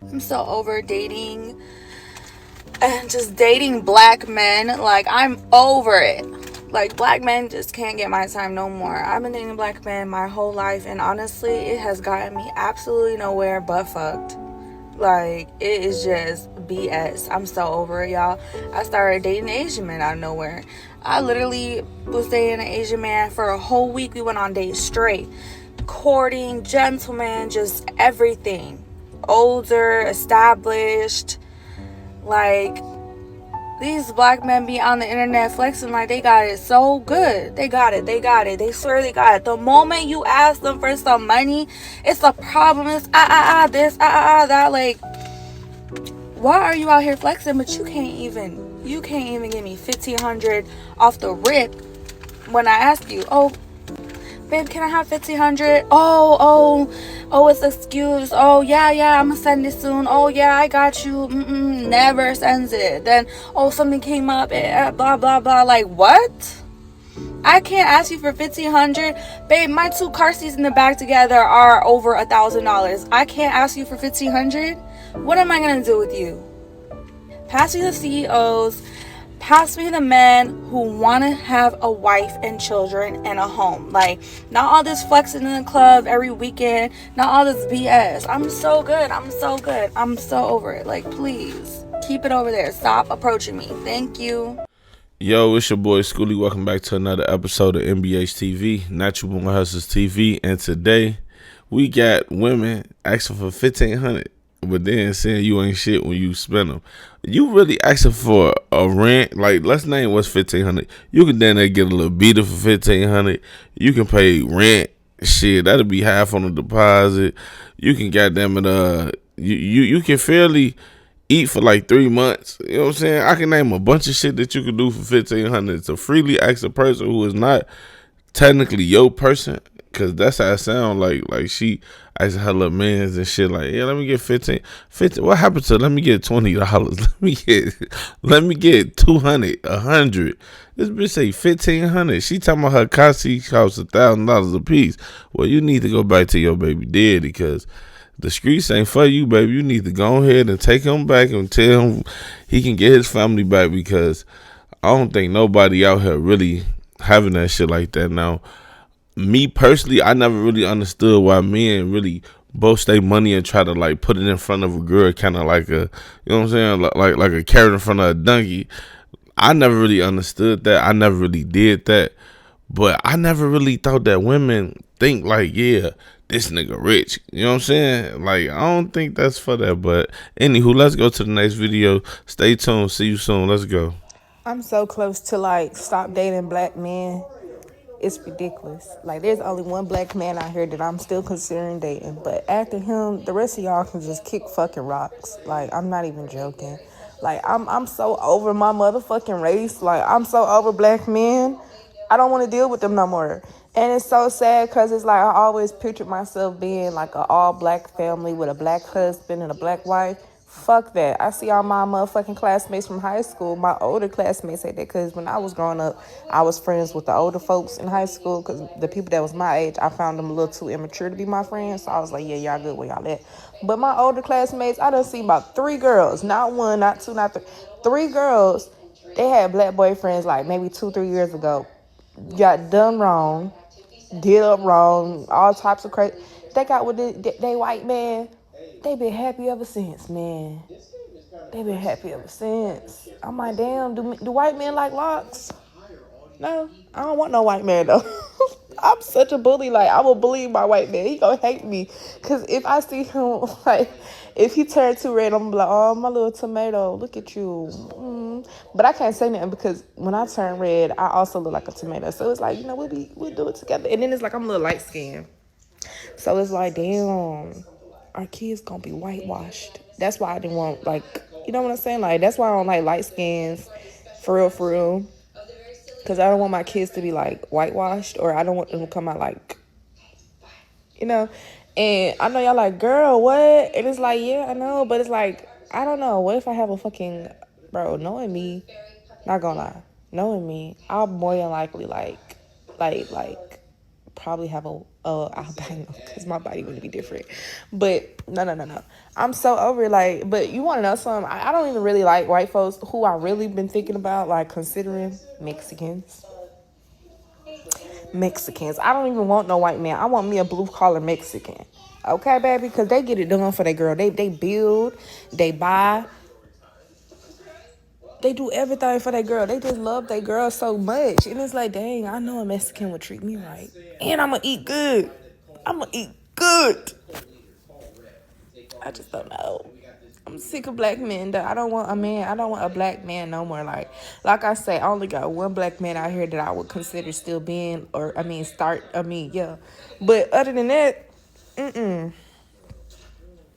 I'm so over dating and just dating black men. Like, I'm over it. Like, black men just can't get my time no more. I've been dating black men my whole life, and honestly, it has gotten me absolutely nowhere but fucked. Like, it is just BS. I'm so over it, y'all. I started dating Asian men out of nowhere. I literally was dating an Asian man for a whole week. We went on dates straight. Courting, gentleman, just everything. Older, established. Like, these black men be on the internet flexing like they got it so good. They got it. They got it. They swear they got it. The moment you ask them for some money, it's a problem. It's this, that. Like, why are you out here flexing? But you can't even give me 1,500 off the rip when I ask you. Oh, babe, can I have 1,500? Oh, it's excuse. Oh, yeah, I'm gonna send it soon. Oh, yeah, I got you. Never sends it. Then, oh, something came up. Blah blah blah. Like, what? I can't ask you for 1,500, babe. My two car seats in the back together are over $1,000. I can't ask you for 1,500. What am I gonna do with you? Pass me the CEOs. Pass me the men who want to have a wife and children and a home. Like, not all this flexing in the club every weekend. Not all this BS. I'm so good. I'm so good. I'm so over it. Like, please keep it over there. Stop approaching me. Thank you. Yo, it's your boy Schoolie. Welcome back to another episode of NBH TV, Natural Born Hustlers TV. And today, we got women asking for 1,500, but then saying you ain't shit when you spend them. You really asking for a rent? Like, let's name what's 1,500. You can then get a little beater for 1,500. You can pay rent. Shit, that'll be half on the deposit. You can goddamn it. You can fairly eat for like 3 months. You know what I'm saying? I can name a bunch of shit that you can do for 1,500 to freely ask a person who is not technically your person, cause that's how it sound like she asking her little mans and shit like, yeah, let me get 15. What happened to let me get $20? Let me get 200, 100. This bitch say 1,500. She talking about her car seat costs $1,000 a piece. Well, you need to go back to your baby daddy, because the streets ain't for you, baby. You need to go ahead and take him back and tell him he can get his family back, because I don't think nobody out here really having that shit like that. Now, me personally, I never really understood why men really boast their money and try to like put it in front of a girl, kind of like a, you know what I'm saying, like a carrot in front of a donkey. I never really understood that. I never really did that. But I never really thought that women think like, yeah, this nigga rich. You know what I'm saying? Like, I don't think that's for that. But anywho, let's go to the next video. Stay tuned. See you soon. Let's go. I'm so close to like stop dating black men. It's ridiculous. Like, there's only one black man out here that I'm still considering dating. But after him, the rest of y'all can just kick fucking rocks. Like, I'm not even joking. Like, I'm so over my motherfucking race. Like, I'm so over black men. I don't want to deal with them no more. And it's so sad because it's like I always pictured myself being like an all black family with a black husband and a black wife. Fuck that. I see all my motherfucking classmates from high school. My older classmates say that because when I was growing up, I was friends with the older folks in high school because the people that was my age, I found them a little too immature to be my friends. So I was like, yeah, y'all good where y'all at. But my older classmates, I done seen about 3 girls. Not one, not two, not three. 3 girls. They had black boyfriends like maybe 2-3 years ago. Got done wrong, did up wrong, all types of crazy. They got with they white man. They been happy ever since, man. They been happy ever since. I'm like, damn, do white men like locks? No, I don't want no white man though. I'm such a bully. Like, I will bully my white man. He gonna hate me. Cause if I see him, like, if he turn too red, I'm gonna be like, oh, my little tomato, look at you. But I can't say nothing because when I turn red, I also look like a tomato. So it's like, we'll do it together. And then it's like I'm a little light skinned. So it's like, damn, our kids gonna be whitewashed. That's why I didn't want, like, you know what I'm saying? Like, that's why I don't like light skins, for real, for real. Because I don't want my kids to be, like, whitewashed, or I don't want them to come out, like, you know. And I know y'all like, girl, what? And it's like, yeah, I know. But it's like, I don't know. What if I have a fucking, bro, knowing me, not gonna lie, knowing me, I'll more than likely, like, probably have a albino, because my body would be different. But no. I'm so over it. Like, but you want to know something? I don't even really like white folks. Who I really been thinking about, like, considering Mexicans. I don't even want no white man. I want me a blue collar Mexican. Okay, baby, because they get it done for their girl. They build, they buy, they do everything for their girl. They just love their girl so much. And it's like, dang, I know a Mexican would treat me right. And I'm going to eat good. I just don't know. I'm sick of black men. I don't want a man. I don't want a black man no more. Like I say, I only got one black man out here that I would consider still being, yeah. But other than that,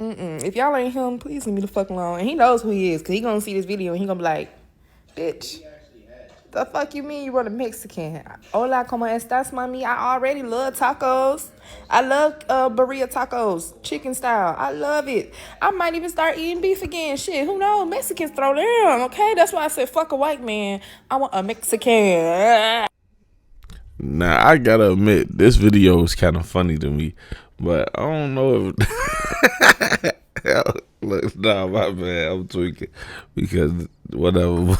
if y'all ain't him, please leave me the fuck alone. And he knows who he is, because he gonna see this video and he gonna be like, bitch, the fuck you mean you want a Mexican? Hola, como estas, mami? I already love tacos. I love burrito tacos, chicken style. I love it. I might even start eating beef again. Shit, who knows? Mexicans throw down, okay? That's why I said fuck a white man. I want a Mexican. Now, I gotta admit, this video is kind of funny to me, but I don't know if... Look, nah, my bad, I'm tweaking, because whatever.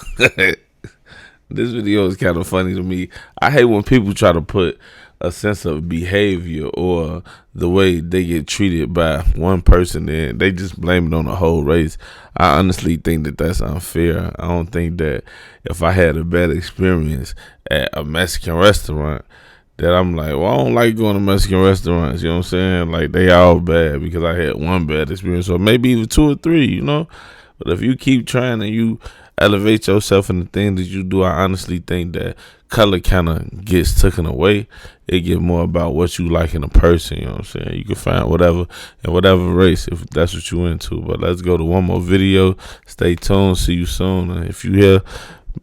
This video is kind of funny to me. I hate when people try to put a sense of behavior or the way they get treated by one person and they just blame it on the whole race. I honestly think that that's unfair. I don't think that if I had a bad experience at a Mexican restaurant, that I'm like, well, I don't like going to Mexican restaurants, you know what I'm saying? Like, they all bad because I had one bad experience, or maybe even 2 or 3, you know? But if you keep trying and you elevate yourself in the things that you do, I honestly think that color kind of gets taken away. It get more about what you like in a person, you know what I'm saying? You can find whatever in whatever race if that's what you into. But let's go to one more video. Stay tuned. See you soon. And if you here,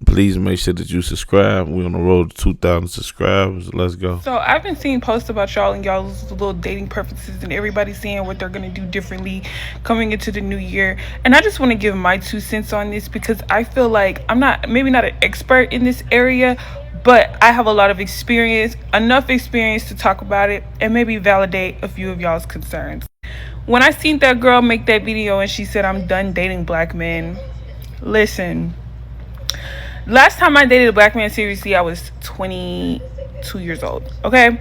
please make sure that you subscribe. We're on the road to 2,000 subscribers. Let's go. So I've been seeing posts about y'all and y'all's little dating preferences, and everybody saying what they're going to do differently coming into the new year. And I just want to give my 2 cents on this, because I feel like I'm maybe not an expert in this area, but I have a lot of experience, enough experience to talk about it and maybe validate a few of y'all's concerns. When I seen that girl make that video and she said, I'm done dating black men, listen. Last time I dated a black man seriously, I was 22 years old, okay?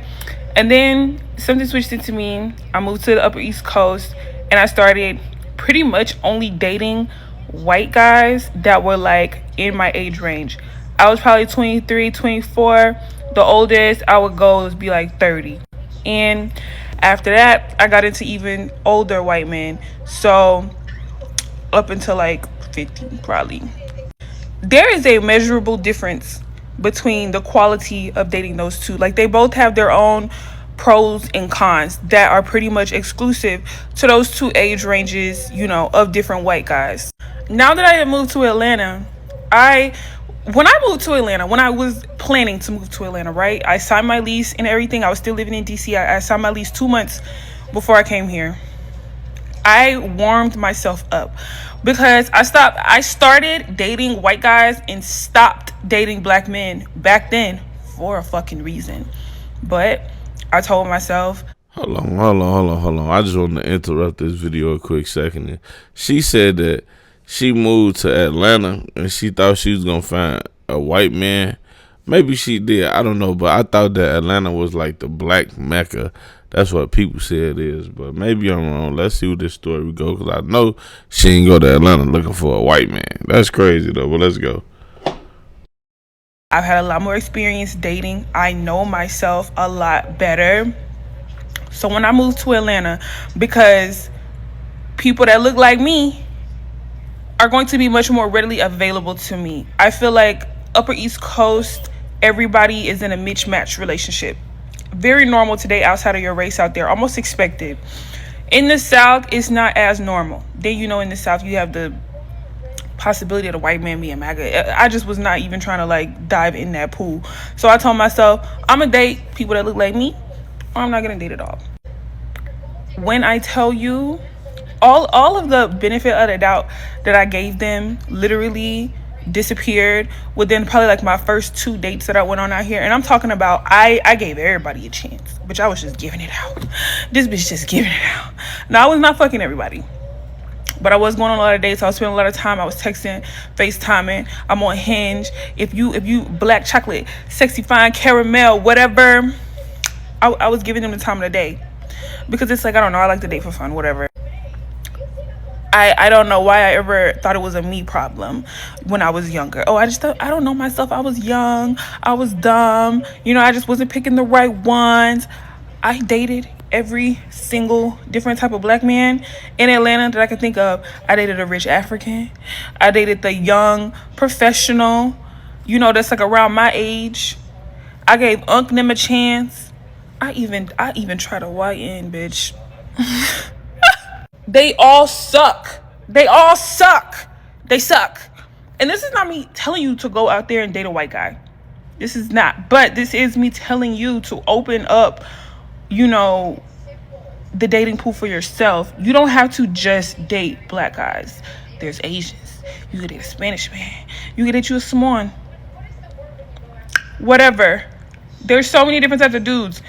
And then something switched into me. I moved to the Upper East Coast, and I started pretty much only dating white guys that were, like, in my age range. I was probably 23, 24. The oldest I would go would be, like, 30. And after that, I got into even older white men. So, up until, like, 50, probably. There is a measurable difference between the quality of dating those two. Like, they both have their own pros and cons that are pretty much exclusive to those 2 age ranges, you know, of different white guys. Now that I have moved to Atlanta, when I was planning to move to Atlanta, right? I signed my lease and everything. I was still living in DC. I signed my lease 2 months before I came here. I warmed myself up because I started dating white guys and stopped dating black men back then for a fucking reason. But I told myself, Hold on. I just want to interrupt this video a quick second. She said that she moved to Atlanta and she thought she was going to find a white man. Maybe she did. I don't know. But I thought that Atlanta was like the black Mecca. That's what people say it is. But maybe I'm wrong. Let's see where this story would go. Because I know she ain't go to Atlanta looking for a white man. That's crazy, though. But let's go. I've had a lot more experience dating. I know myself a lot better. So when I moved to Atlanta, because people that look like me are going to be much more readily available to me. I feel like Upper East Coast, everybody is in a mismatched relationship. Very normal to date outside of your race out there, almost expected. In the South, it's not as normal. Then, you know, in the South, you have the possibility of the white man being MAGA. I just was not even trying to, like, dive in that pool. So I told myself, I'm going to date people that look like me, or I'm not going to date at all. When I tell you, all of the benefit of the doubt that I gave them, literally, disappeared within probably like my first 2 dates that I went on out here. And I'm talking about I gave everybody a chance, bitch. I was just giving it out. This bitch just giving it out. Now, I was not fucking everybody, but I was going on a lot of dates. I was spending a lot of time. I was texting, FaceTiming. I'm on Hinge. If you black chocolate, sexy fine caramel, whatever, I was giving them the time of the day, because it's like, I don't know, I like to date for fun, whatever. I don't know why I ever thought it was a me problem when I was younger. Oh, I just thought, I don't know myself. I was young. I was dumb. I just wasn't picking the right ones. I dated every single different type of black man in Atlanta that I could think of. I dated a rich African. I dated the young professional, that's like around my age. I gave Unc them a chance. I even tried a YN, bitch. They all suck. They all suck. They suck. And this is not me telling you to go out there and date a white guy. This is not. But this is me telling you to open up, the dating pool for yourself. You don't have to just date black guys. There's Asians. You could date a Spanish man. You could date you a Samoan. Whatever. There's so many different types of dudes.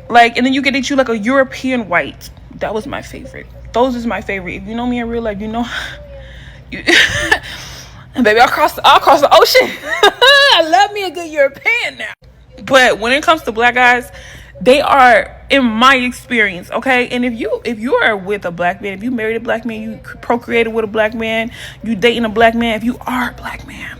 And then you could date you like a European white. That was my favorite. Those is my favorite. If you know me in real life, and baby, I'll cross the ocean. I love me a good European now. But when it comes to black guys, they are, in my experience, okay? And if you are with a black man, if you married a black man, you procreated with a black man, you dating a black man, if you are a black man,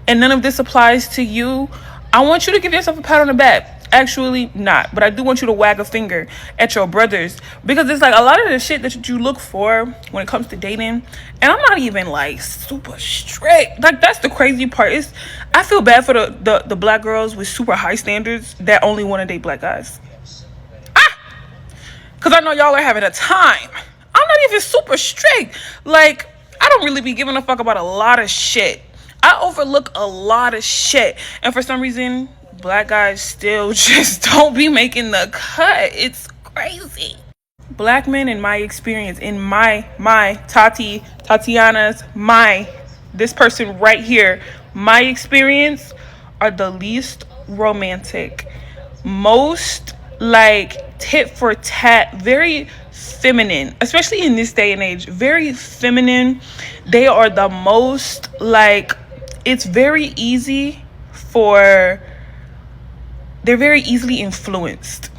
and none of this applies to you, I want you to give yourself a pat on the back. Actually, not. But I do want you to wag a finger at your brothers, because it's like a lot of the shit that you look for when it comes to dating. And I'm not even like super strict. Like, that's the crazy part. I feel bad for the black girls with super high standards that only want to date black guys. Because I know y'all are having a time. I'm not even super strict. Like, I don't really be giving a fuck about a lot of shit. I overlook a lot of shit. And for some reason, black guys still just don't be making the cut. It's crazy. Black men, in my experience, in my Tatiana's, this person right here, my experience, are the least romantic, most like tit for tat, very feminine, especially in this day and age, very feminine. They are the most it's very easy they're very easily influenced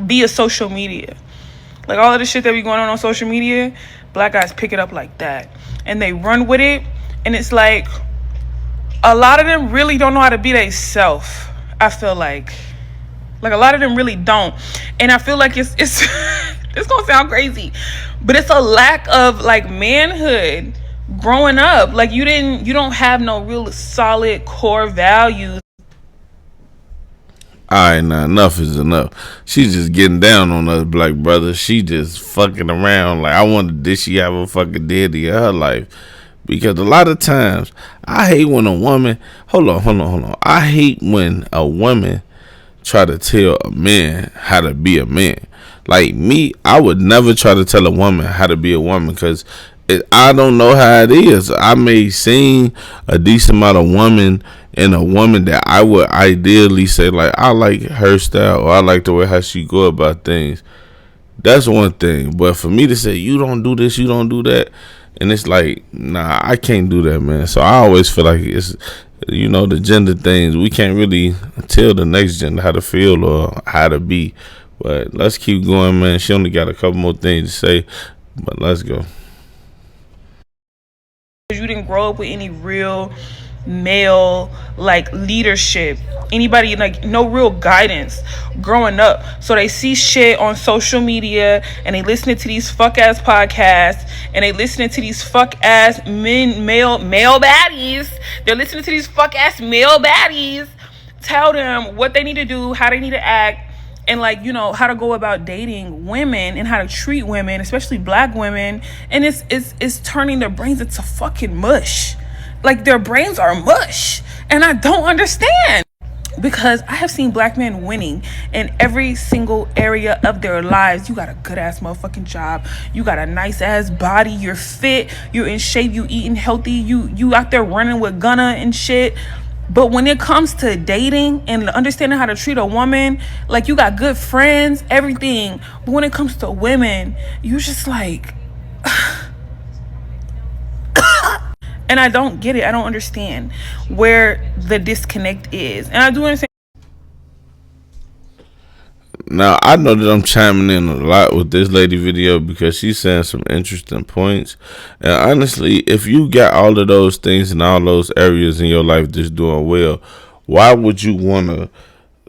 via social media. Like, all of the shit that be going on social media, black guys pick it up like that and they run with it. And it's like, a lot of them really don't know how to be they self. I feel like a lot of them really don't. And I feel like it's it's gonna sound crazy, but it's a lack of manhood growing up. Like, you don't have no real solid core values. Alright, now enough is enough. She's just getting down on us black brothers. She just fucking around. Like, I wonder, did she have a fucking daddy in her life? Because a lot of times, I hate when a woman, hold on. I hate when a woman try to tell a man how to be a man. Like me, I would never try to tell a woman how to be a woman, because I don't know how it is. I may seen a decent amount of woman and a woman that I would ideally say, like, I like her style, or I like the way how she go about things. That's one thing. But for me to say, you don't do this, you don't do that, and it's like, nah, I can't do that, man. So I always feel like it's, the gender things, we can't really tell the next gender how to feel or how to be. But let's keep going, man. She only got a couple more things to say, but let's go. You didn't grow up with any real male leadership, anybody, no real guidance growing up. So they see shit on social media and they listening to these fuck ass podcasts and they listening to these fuck ass male baddies. They're listening to these fuck ass male baddies tell them what they need to do, how they need to act, and how to go about dating women and how to treat women, especially black women. And it's turning their brains into fucking mush. Like, their brains are mush, and I don't understand. because I have seen black men winning in every single area of their lives. You got a good ass motherfucking job, you got a nice ass body, you're fit, you're in shape, you eating healthy, you out there running with Gunna and shit. But when it comes to dating and understanding how to treat a woman, like, you got good friends, everything. But when it comes to women, you're just like, and I don't get it. I don't understand where the disconnect is. And I do understand. Now, I know that I'm chiming in a lot with this lady video because she's saying some interesting points. And honestly, if you got all of those things in all those areas in your life just doing well, why would you want to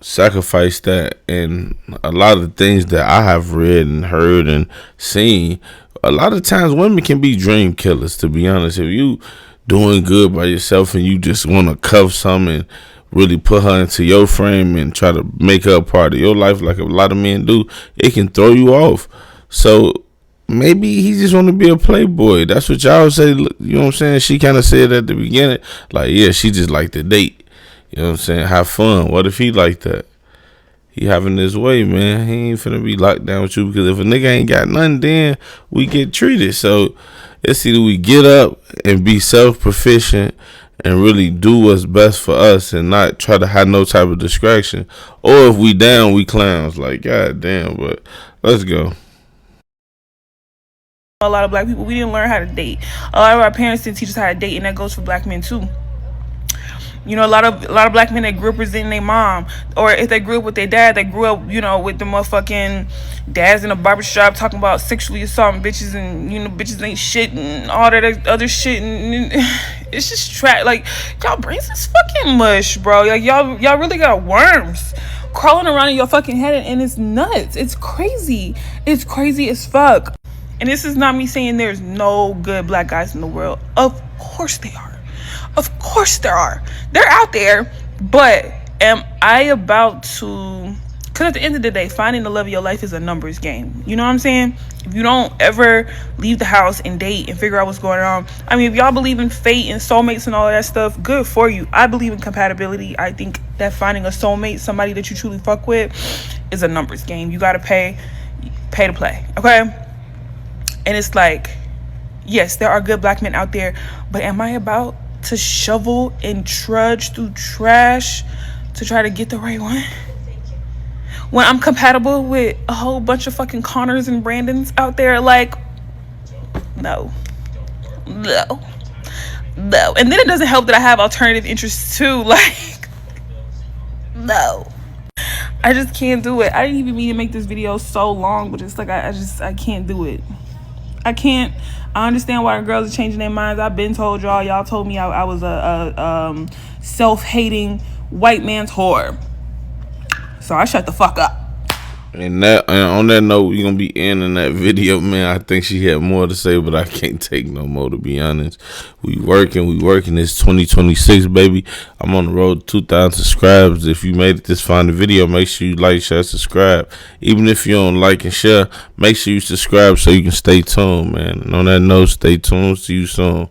sacrifice that? And a lot of things that I have read and heard and seen, a lot of times women can be dream killers, to be honest. If you doing good by yourself and you just want to cuff something and really put her into your frame and try to make her a part of your life like a lot of men do, it can throw you off. So maybe he just want to be a playboy. That's what y'all say. You know what I'm saying? She kind of said at the beginning, like, yeah, she just like to date. You know what I'm saying? Have fun. What if he like that? He having his way, man. He ain't finna be locked down with you, because if a nigga ain't got nothing, then we get treated. So it's either we get up and be self-proficient and really do what's best for us and not try to have no type of distraction, or if we down, we clowns. Like, god damn. But let's go. A lot of black people, we didn't learn how to date. A lot of our parents didn't teach us how to date, and that goes for black men too. You know, a lot of black men that grew up resenting their mom, or if they grew up with their dad, they grew up, you know, with the motherfucking dads in a barbershop talking about sexually assaulting bitches, and, you know, bitches ain't shit and all that other shit, and it's just trash. Like, y'all brains is fucking mush, bro. Like, y'all really got worms crawling around in your fucking head, and it's nuts. It's crazy. It's crazy as fuck. And this is not me saying there's no good black guys in the world. Of course they are. Of course there are. They're out there. But am I about to... Because at the end of the day, finding the love of your life is a numbers game. You know what I'm saying? If you don't ever leave the house and date and figure out what's going on. I mean, if y'all believe in fate and soulmates and all of that stuff, good for you. I believe in compatibility. I think that finding a soulmate, somebody that you truly fuck with, is a numbers game. You got to pay to play. Okay? And it's like, yes, there are good black men out there, but am I about to shovel and trudge through trash to try to get the right one? When I'm compatible with a whole bunch of fucking Connors and Brandons out there, like, no. And then it doesn't help that I have alternative interests too, like, no. I just can't do it. I didn't even mean to make this video so long, but it's like, I can't do it. I can't. I understand why the girls are changing their minds. I've been told y'all told me I was a self-hating white man's whore. So I shut the fuck up. And on that note, we're gonna be ending that video, man. I think she had more to say, but I can't take no more, to be honest. We working. It's 2026, baby. I'm on the road to 2,000 subscribers. If you made it this far in the video, make sure you like, share, subscribe. Even if you don't like and share, make sure you subscribe so you can stay tuned, man. And on that note, stay tuned. See you soon.